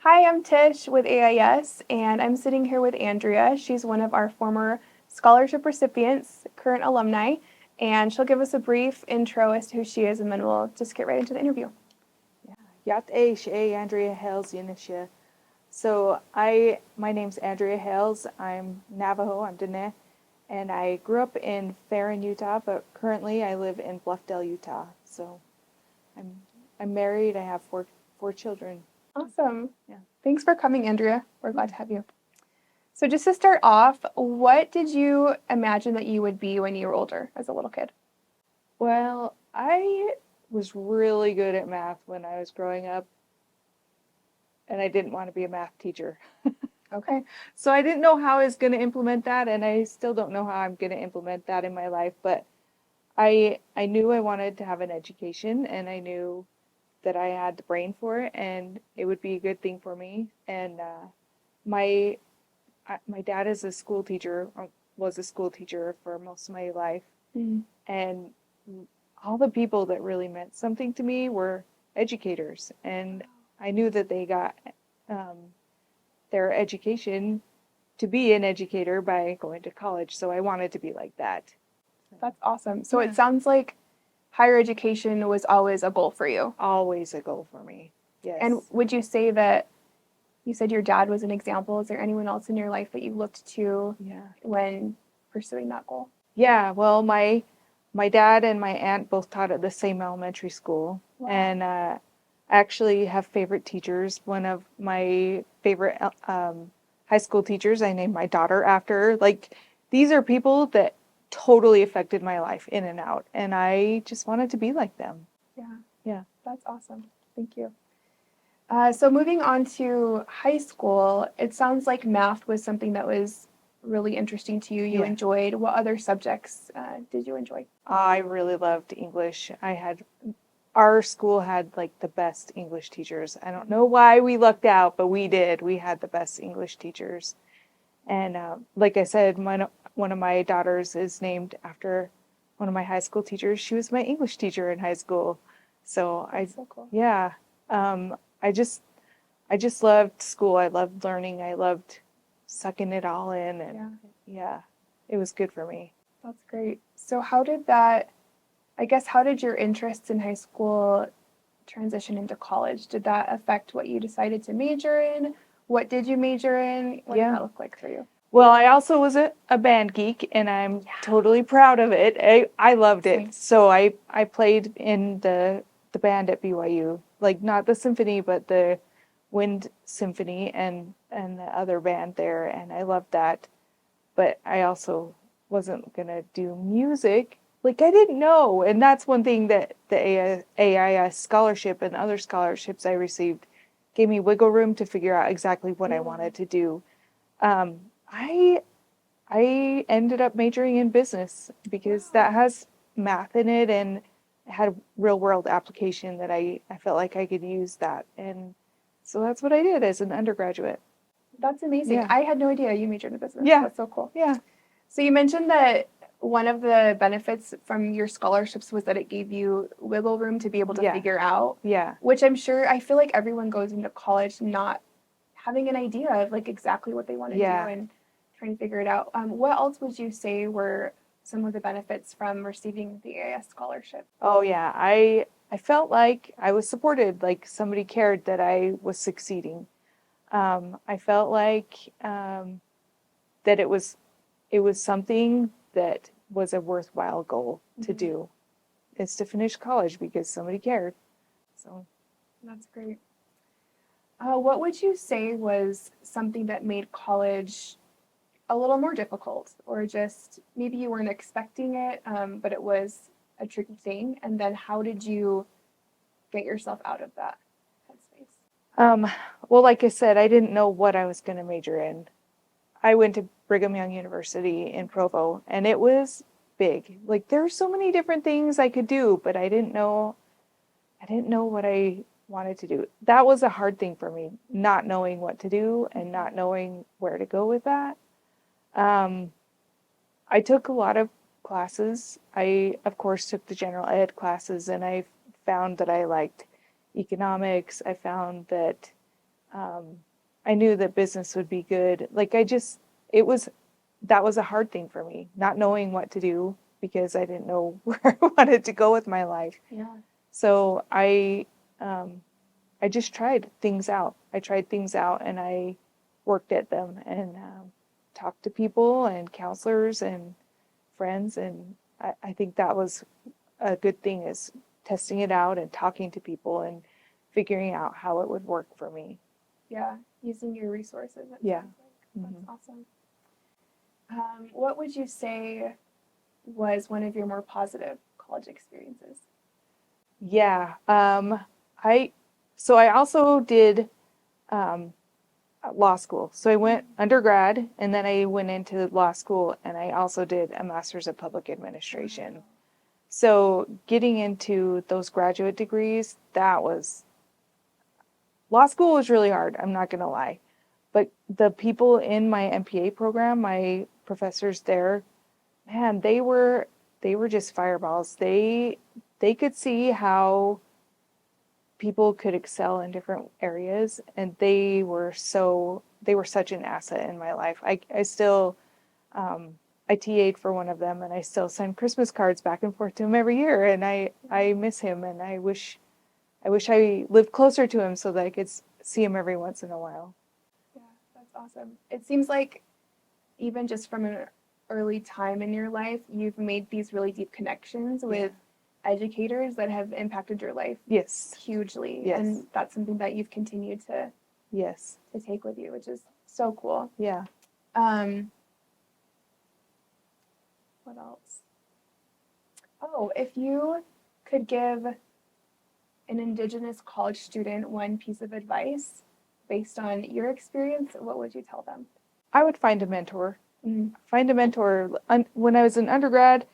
Hi, I'm Tish with AIS, and I'm sitting here with Andrea. She's one of our former scholarship recipients, current alumni, and she'll give us a brief intro as to who she is, and then we'll just get right into the interview. Yat Andrea Hales Yanisha. My name's Andrea Hales. I'm Navajo, I'm Dene, and I grew up in Farron, Utah, but currently I live in Bluffdale, Utah. So I'm married, I have four children. Awesome. Yeah. Thanks for coming, Andrea. We're glad to have you. So just to start off, what did you imagine that you would be when you were older as a little kid? Well, I was really good at math when I was growing up, and I didn't want to be a math teacher. Okay. So I didn't know how I was going to implement that, and I still don't know how I'm going to implement that in my life, but I knew I wanted to have an education, and I knew that I had the brain for it, and it would be a good thing for me. And my my dad is a school teacher, was a school teacher for most of my life, and all the people that really meant something to me were educators, and I knew that they got their education to be an educator by going to college, so I wanted to be like that. That's awesome. So it sounds like higher education was always a goal for you. Always a goal for me. Yes. And would you say that you said your dad was an example? Is there anyone else in your life that you looked to when pursuing that goal? Yeah, well, my dad and my aunt both taught at the same elementary school. Wow. And I actually have favorite teachers. One of my favorite high school teachers, I named my daughter after. Like, these are people that totally affected my life in and out, and I just wanted to be like them. Yeah, that's awesome. Thank you. So moving on to high school, it sounds like math was something that was really interesting to you. You enjoyed. What other subjects did you enjoy? I really loved English. Our school had like the best English teachers. I don't know why we lucked out, but we did. We had the best English teachers. And like I said, one of my daughters is named after one of my high school teachers. She was my English teacher in high school. So That's so cool. Yeah. I just loved school. I loved learning. I loved sucking it all in, and it was good for me. That's great. So how did your interests in high school transition into college? Did that affect what you decided to major in? What did you major in? What did that look like for you? Well, I also was a band geek, and I'm totally proud of it. I loved it. So I played in the band at BYU, like not the symphony, but the wind symphony and the other band there, and I loved that. But I also wasn't gonna do music. Like, I didn't know, and that's one thing that the AIS scholarship and other scholarships I received gave me wiggle room to figure out exactly what I wanted to do. I ended up majoring in business because that has math in it, and it had a real world application that I felt like I could use that. And so that's what I did as an undergraduate. That's amazing. Yeah. I had no idea you majored in business. Yeah. That's so cool. Yeah. So you mentioned that one of the benefits from your scholarships was that it gave you wiggle room to be able to figure out. Yeah. Which I feel like everyone goes into college not having an idea of like exactly what they want to do and trying to figure it out. What else would you say were some of the benefits from receiving the AIS scholarship? Oh yeah, I felt like I was supported, like somebody cared that I was succeeding. I felt like that it was something that was a worthwhile goal to do, is to finish college because somebody cared. So that's great. What would you say was something that made college a little more difficult, or just maybe you weren't expecting it, but it was a tricky thing? And then how did you get yourself out of that headspace? Well, like I said, I didn't know what I was going to major in. I went to Brigham Young University in Provo, and it was big. Like, there were so many different things I could do, but I didn't know what I wanted to do. That was a hard thing for me, not knowing what to do and not knowing where to go with that. I took a lot of classes. I, of course, took the general ed classes, and I found that I liked economics. I found that I knew that business would be good. Like that was a hard thing for me, not knowing what to do because I didn't know where I wanted to go with my life. Yeah. So I just tried things out. I tried things out and I worked at them and talked to people and counselors and friends. And I think that was a good thing, is testing it out and talking to people and figuring out how it would work for me. Yeah. Using your resources. It Yeah. sounds like. That's Mhm. awesome. What would you say was one of your more positive college experiences? Yeah. I so I also did um, law school. So I went undergrad and then I went into law school and I also did a master's of public administration. So getting into those graduate degrees, law school was really hard, I'm not going to lie. But the people in my MPA program, my professors there, man, they were just fireballs. They could see how people could excel in different areas, and they were such an asset in my life. I still I TA'd for one of them, and I still send Christmas cards back and forth to him every year, and I miss him, and I wish I lived closer to him so that I could see him every once in a while. Yeah, that's awesome. It seems like even just from an early time in your life, you've made these really deep connections with educators that have impacted your life Yes. hugely. Yes. And that's something that you've continued to Yes. take with you, which is so cool. Yeah. What else? Oh, if you could give an Indigenous college student one piece of advice based on your experience, what would you tell them? I would find a mentor. Mm-hmm. Find a mentor. When I was an undergrad,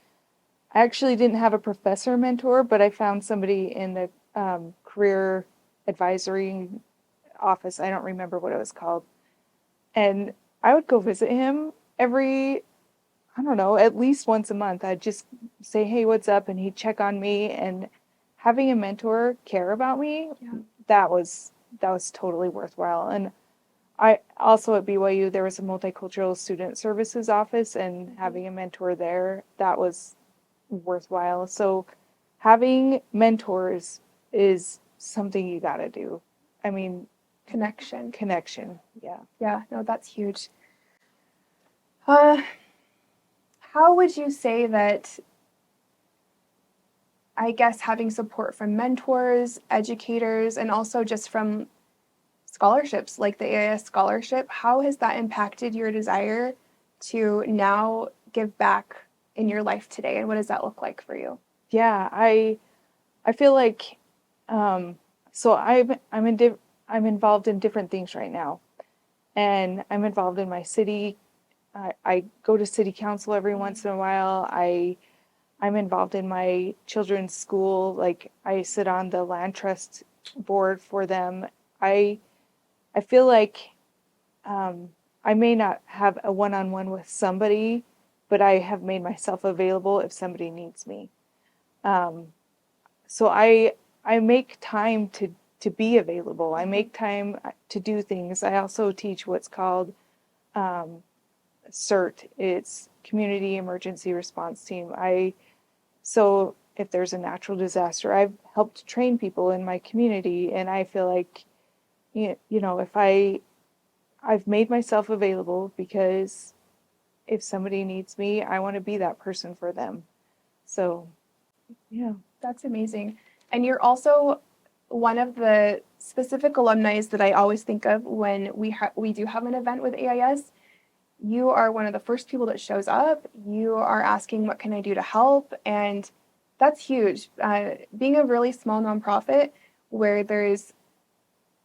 I actually didn't have a professor mentor, but I found somebody in the career advisory office. I don't remember what it was called. And I would go visit him I don't know, at least once a month. I'd just say, hey, what's up? And he'd check on me. And having a mentor care about me, Yeah. that was totally worthwhile. And I also at BYU, there was a multicultural student services office, and having a mentor there, that was worthwhile. So having mentors is something you got to do. I mean, connection. Yeah. Yeah, no, that's huge. How would you say that, I guess, having support from mentors, educators, and also just from scholarships like the AIS scholarship, how has that impacted your desire to now give back in your life today? And what does that look like for you? Yeah, I feel like so I'm involved in different things right now. And I'm involved in my city. I go to city council every once in a while. I'm involved in my children's school. Like I sit on the land trust board for them. I feel like I may not have a one-on-one with somebody, but I have made myself available if somebody needs me. So I make time to be available. I make time to do things. I also teach what's called CERT. It's Community Emergency Response Team. So if there's a natural disaster, I've helped train people in my community, and I feel like if I've made myself available because if somebody needs me, I want to be that person for them. So, yeah. That's amazing. And you're also one of the specific alumni that I always think of when we do have an event with AIS. You are one of the first people that shows up. You are asking, what can I do to help? And that's huge. Being a really small nonprofit where there's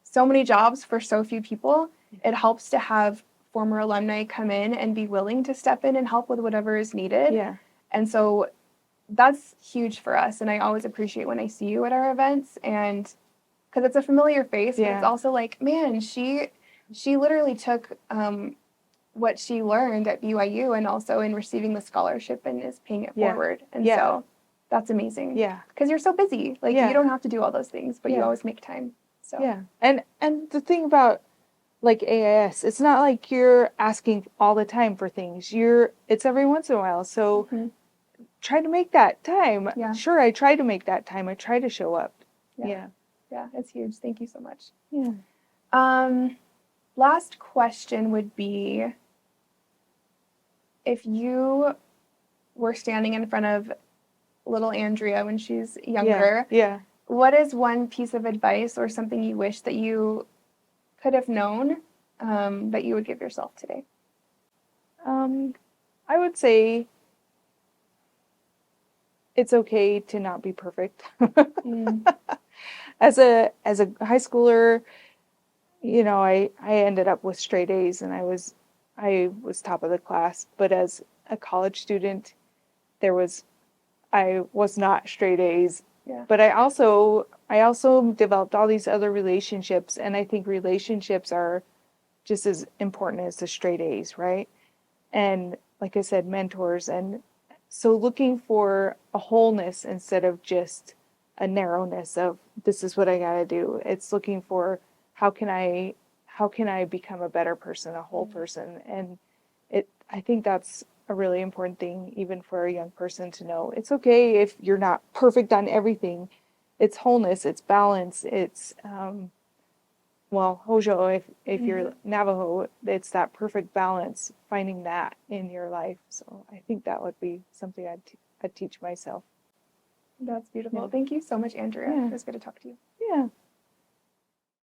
so many jobs for so few people, it helps to have former alumni come in and be willing to step in and help with whatever is needed. Yeah. And so that's huge for us. And I always appreciate when I see you at our events, and because it's a familiar face, but it's also like, man, she literally took what she learned at BYU and also in receiving the scholarship and is paying it forward. And so that's amazing. Yeah. Because you're so busy. Like you don't have to do all those things, but you always make time. So Yeah. And the thing about like AIS, it's not like you're asking all the time for things. It's every once in a while. So mhm, try to make that time. yeah, Sure, I try to make that time. I try to show up. yeah, Yeah. yeah, it's huge. Thank you so much. Yeah. Last question would be, if you were standing in front of little Andrea when she's Yeah. younger, Yeah. what is one piece of advice or something you wish that you could have known, that you would give yourself today? I would say it's okay to not be perfect. Mm, As a high schooler, I ended up with straight A's and I was top of the class. But as a college student, I was not straight A's. yeah. But I also developed all these other relationships, and I think relationships are just as important as the straight A's, right? And like I said, mentors. And so looking for a wholeness instead of just a narrowness of this is what I got to do. It's looking for how can I how can I become a better person, a whole Mm, person. And I think that's a really important thing even for a young person to know. It's okay if you're not perfect on everything. It's wholeness, it's balance, it's well, Hojo, if mhm. you're Navajo, it's that perfect balance, finding that in your life. So I think that would be something I'd teach myself. That's Yeah. beautiful. Thank you so much, Andrea. Yeah. It was good to talk to you. Yeah.